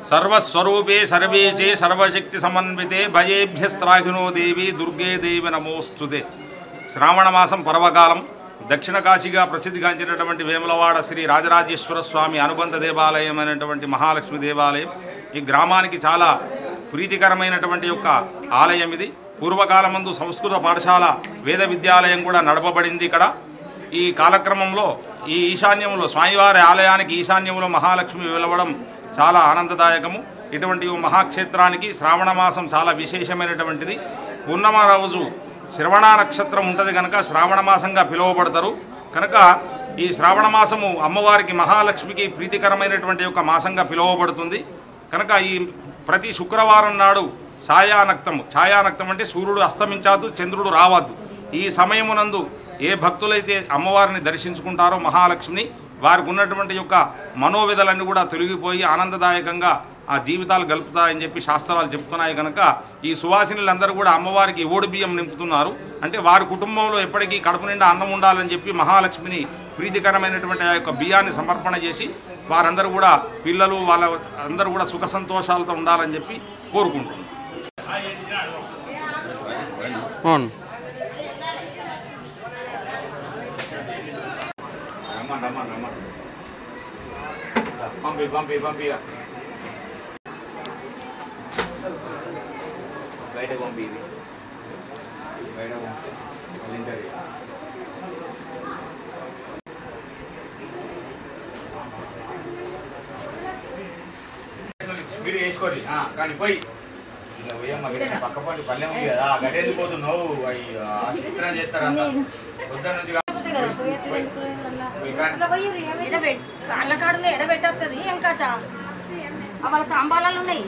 सर्वस्वरूपे सर्वेशे सर्वशक्ति समन्विते भयेभ्यस्त्राहिनो देवी दुर्गे देवी नमोस्तुते। श्रावण मासं पर्वकालं दक्षिण काशीगा प्रसिद्धिगांचिनटुवंटि वेमुलवाड श्री राजराजेश्वर स्वामी अनुबंध देवालयమైనటువంటి महालक्ष्मी देवालయం ఈ గ్రామానికి చాలా ప్రీతికరమైనటువంటి యొక్క ఆలయం ఇది। పూర్వకాలమందు సంస్కృత పాఠశాల వేద విద్యాలయం కూడా నడపబడింది ఇక్కడ। ఈ కాలక్రమంలో ఈ ఈశాన్యంలో స్వామివారి ఆలయానికి ఈశాన్యంలో మహాలక్ష్మి వెలవడం చాలా ఆనందదాయకము। ఇటువంటి మహాక్షేత్రానికి శ్రావణ మాసం చాలా విశేషమైనటువంటిది। పూర్ణిమ రోజు శ్రవణ నక్షత్రం ఉంటది కనుక శ్రావణ మాసంగా పిలువబడతారు కనుక ఈ శ్రావణ మాసము అమ్మవారికి మహాలక్ష్మికి ప్రీతికరమైనటువంటి ఒక మాసంగా పిలువబడుతుంది కనుక ఈ ప్రతి శుక్రవారం నాడు ఛాయానక్తం అంటే సూర్యుడు అస్తమించదు చంద్రుడు రావద్దు ఈ సమయమునందు ఏ భక్తులైతే అమ్మవారిని దర్శించుకుంటారో మహాలక్ష్మిని వారికి ఉన్నటువంటి యొక్క మనోవేదలన్నీ కూడా తొలగిపోయి ఆనందదాయకంగా ఆ జీవితాలు గలుపుతాయని చెప్పి శాస్త్రాలు చెప్తున్నాయి కనుక ఈ సువాసినులందరూ కూడా అమ్మవారికి ఓడి బియ్యం నింపుతున్నారు అంటే వారి కుటుంబంలో ఎప్పటికీ కడుపు నిండా అన్నం ఉండాలని చెప్పి మహాలక్ష్మిని ప్రీతికరమైనటువంటి ఆ యొక్క బియ్యాన్ని సమర్పణ చేసి వారందరూ కూడా పిల్లలు వాళ్ళ అందరూ కూడా సుఖ సంతోషాలతో ఉండాలని చెప్పి కోరుకుంటున్నారు। కానీ పోయి ఇలా పోయమ్మ పక్కపండి పల్లెం ఉంది కదా గడేందుకు పోతున్నావు చిత్రం చేస్తారంట పొద్దున్న నుంచి కాళ్ళ కాడులో ఎడబెట్టేస్తుంది ఇంకా వాళ్ళ తాంబాలాలు ఉన్నాయి।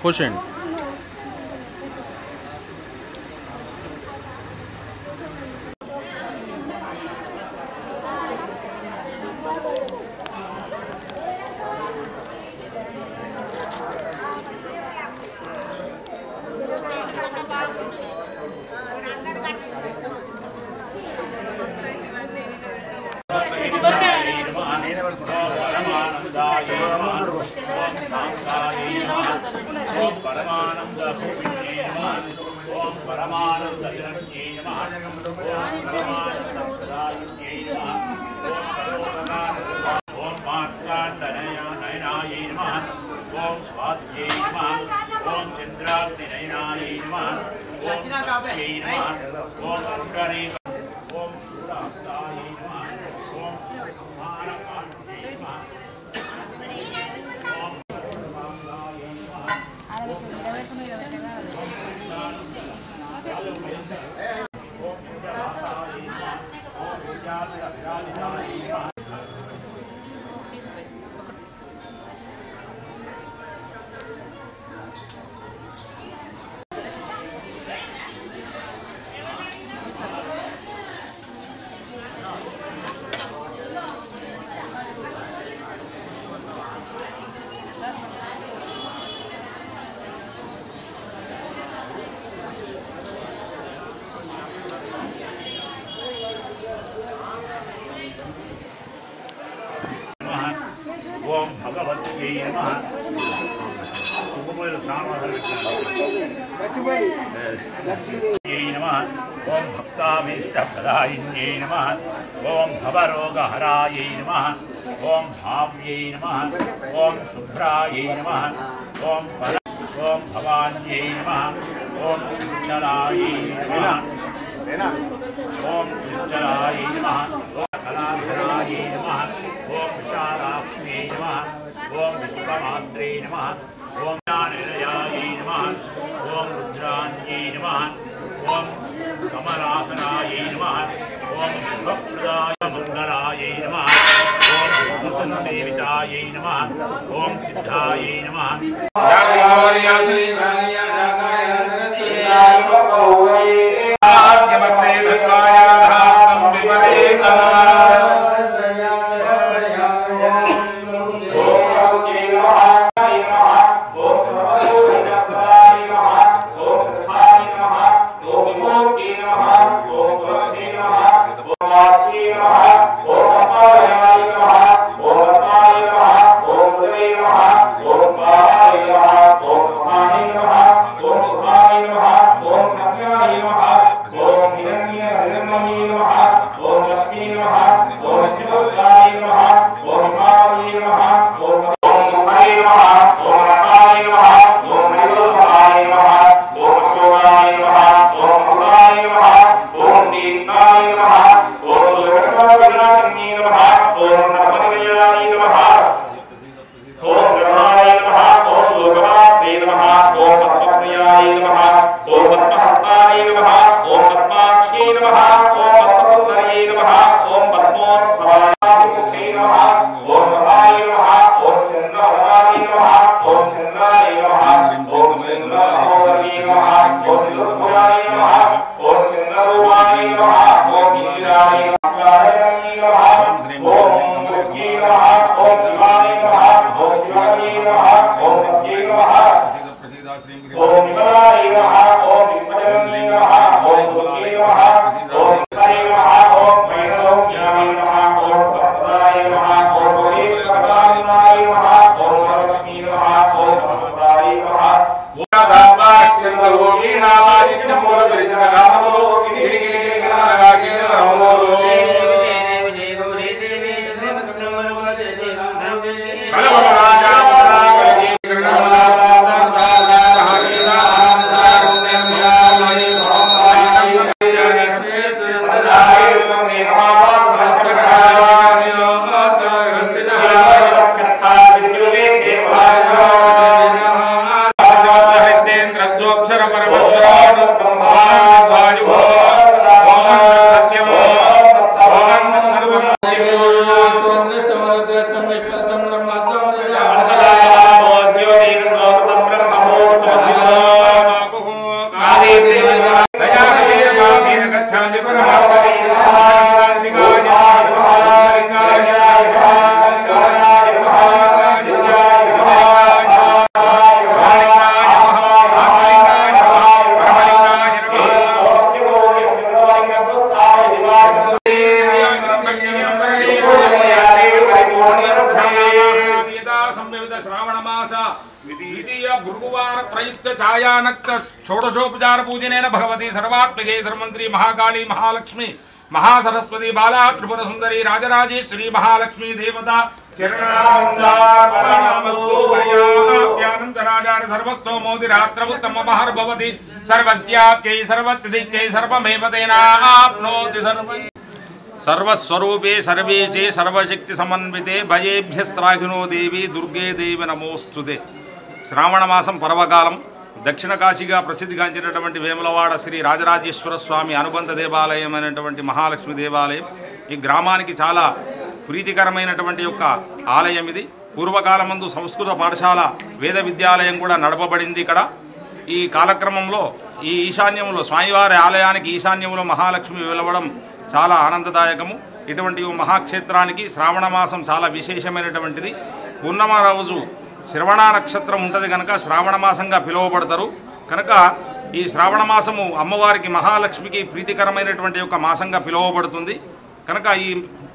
పోషండి ओम भगवत्यै नमः नमः ओम भक्ताभीष्टप्रदायिन्यै नमः ओम भवरोगहरायै नमः ओम भाव्यै नमः ओम शुभ्रायै नमः ओम भवान्यै नमः ओम चञ्चलायै नमः ओम चञ्चलायै नमः ओम कलाधरायै नमः ओम विशालाक्ष्म्यै नमः ओम विश्वमात्रे नमः ओम ज्ञाननिलयायै नमः ओम रुद्रान्यै नमः ओम कमलासनायै नमः ओम शुभप्रदाय मंगलायै नमः ओम संसेवितायै नमः ओम सिद्धायै नमः नमस्ते षोडशोपचार पूजनेन भगवती सर्वात्मके सर्वमंत्री महाकाली महालक्ष्मी महासरस्वती बाला त्रिपुर सुंदरी राजराजेश्वरी महालक्ष्मी देवता सर्वस्तोमोदिरात्रमुत्तममहर्भवति सर्वस्याप्यै सर्वसिद्धिच्यै सर्वमेव तेनाप्नोति सर्वं सर्वस्वरूपे सर्वेशे सर्वशक्ति समन्विते भयेभ्यस्त्राहिनो देवी दुर्गे देवी नमोस्तुते। శ్రావణ మాసం పర్వకాలం దక్షిణ కాశీగా ప్రసిద్ధిగాంచినటువంటి వేములవాడ శ్రీ రాజరాజేశ్వర స్వామి అనుబంధ దేవాలయమైనటువంటి మహాలక్ష్మి దేవాలయం ఈ గ్రామానికి చాలా ప్రీతికరమైనటువంటి యొక్క ఆలయం ఇది. పూర్వకాలమందు సంస్కృత పాఠశాల వేద విద్యాలయం కూడా నడపబడింది ఇక్కడ. ఈ కాలక్రమంలో ఈ ఈశాన్యంలో స్వామివారి ఆలయానికి ఈశాన్యంలో మహాలక్ష్మి వెలవడం చాలా ఆనందదాయకము. ఇటువంటి మహాక్షేత్రానికి శ్రావణ మాసం చాలా విశేషమైనటువంటిది. పూర్ణమ రోజు శ్రవణ నక్షత్రం ఉంటుంది కనుక శ్రావణ మాసంగా పిలువబడతారు. కనుక ఈ శ్రావణ మాసము అమ్మవారికి మహాలక్ష్మికి ప్రీతికరమైనటువంటి యొక్క మాసంగా పిలువబడుతుంది. కనుక ఈ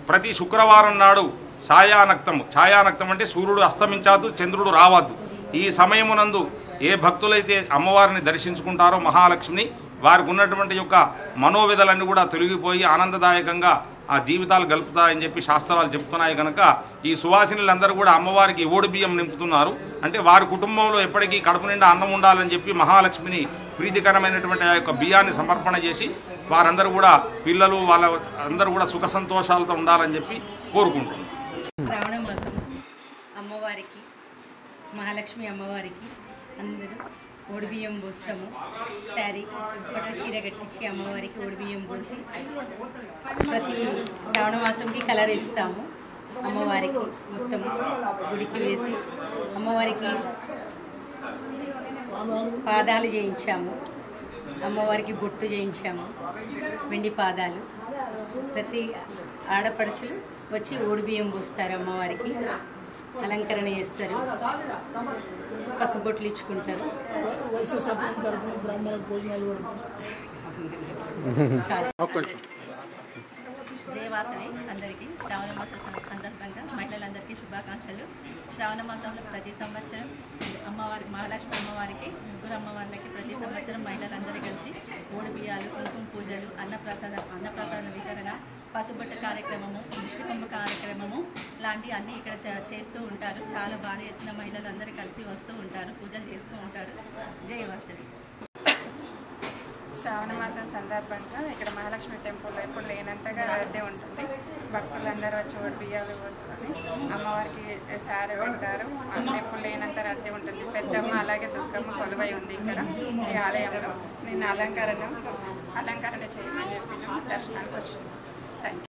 ప్రతి శుక్రవారం నాడు ఛాయానక్తం అంటే సూర్యుడు అస్తమించద్దు, చంద్రుడు రావద్దు. ఈ సమయమునందు ఏ భక్తులైతే అమ్మవారిని దర్శించుకుంటారో మహాలక్ష్మిని వారికి ఉన్నటువంటి యొక్క మనోవేదలన్నీ కూడా తొలగిపోయి ఆనందదాయకంగా ఆ జీవితాలు గలుపుతాయని చెప్పి శాస్త్రాలు చెప్తున్నాయి. కనుక ఈ సువాసినులందరూ కూడా అమ్మవారికి ఓడి బియ్యం నింపుతున్నారు. అంటే వారి కుటుంబంలో ఎప్పటికీ కడుపు నిండా అన్నం ఉండాలని చెప్పి మహాలక్ష్మిని ప్రీతికరమైనటువంటి ఆ యొక్క బియ్యాన్ని సమర్పణ చేసి వారందరూ కూడా పిల్లలు వాళ్ళ అందరూ కూడా సుఖ సంతోషాలతో ఉండాలని చెప్పి కోరుకుంటున్నారు. శ్రావణ మాసం అమ్మవారికి మహాలక్ష్మి అమ్మవారికి అందరూ ఓడిబియ్యం పోస్తాము. శారీ పట్టు చీర కట్టించి అమ్మవారికి ఓడిబియ్యం పోసి ప్రతి శ్రావణ మాసంకి కలర్ ఇస్తాము. అమ్మవారికి మొత్తం గుడికి వేసి అమ్మవారికి పాదాలు చేయించాము. అమ్మవారికి బొట్టు చేయించాము, వెండి పాదాలు. ప్రతి ఆడపడుచులు వచ్చి ఓడిబియ్యం పోస్తారు, అమ్మవారికి అలంకరణ చేస్తారు, పసుబొట్లు ఇచ్చుకుంటారు. జయవాసవి అందరికీ శ్రావణ మాస సందర్భంగా మహిళలందరికీ శుభాకాంక్షలు. శ్రావణ మాసంలో ప్రతి సంవత్సరం అమ్మవారికి మహాలక్ష్మి అమ్మవారికి ముగ్గురు అమ్మవార్లకి ప్రతి సంవత్సరం మహిళలందరూ కలిసి ఓడిబియ్యాలు, కుంకుమ పూజలు, అన్నప్రసాద వితరణ, పసుబొట్ట కార్యక్రమము, దిష్టికొమ్మ కార్యక్రమము లాంటివి అన్నీ ఇక్కడ చేస్తూ ఉంటారు. చాలా భారీ ఎత్తున మహిళలందరూ కలిసి వస్తూ ఉంటారు, పూజలు చేస్తూ ఉంటారు. జయవాసవి. శ్రావణ మాసం సందర్భంగా ఇక్కడ మహాలక్ష్మి టెంపుల్లో ఎప్పుడు లేనంతగా రద్దీ ఉంటుంది. భక్తులందరూ వచ్చి ఓడి బియ్యాలు పోసుకొని అమ్మవారికి సారె ఉంటారు. ఎప్పుడు లేనంత రద్దీ ఉంటుంది. పెద్దమ్మ అలాగే దుర్గమ్మ కొలువై ఉంది ఇక్కడ ఈ ఆలయంలో. నేను అలంకరణ చేయమని చెప్పి దర్శనానికి వచ్చింది. Thank you.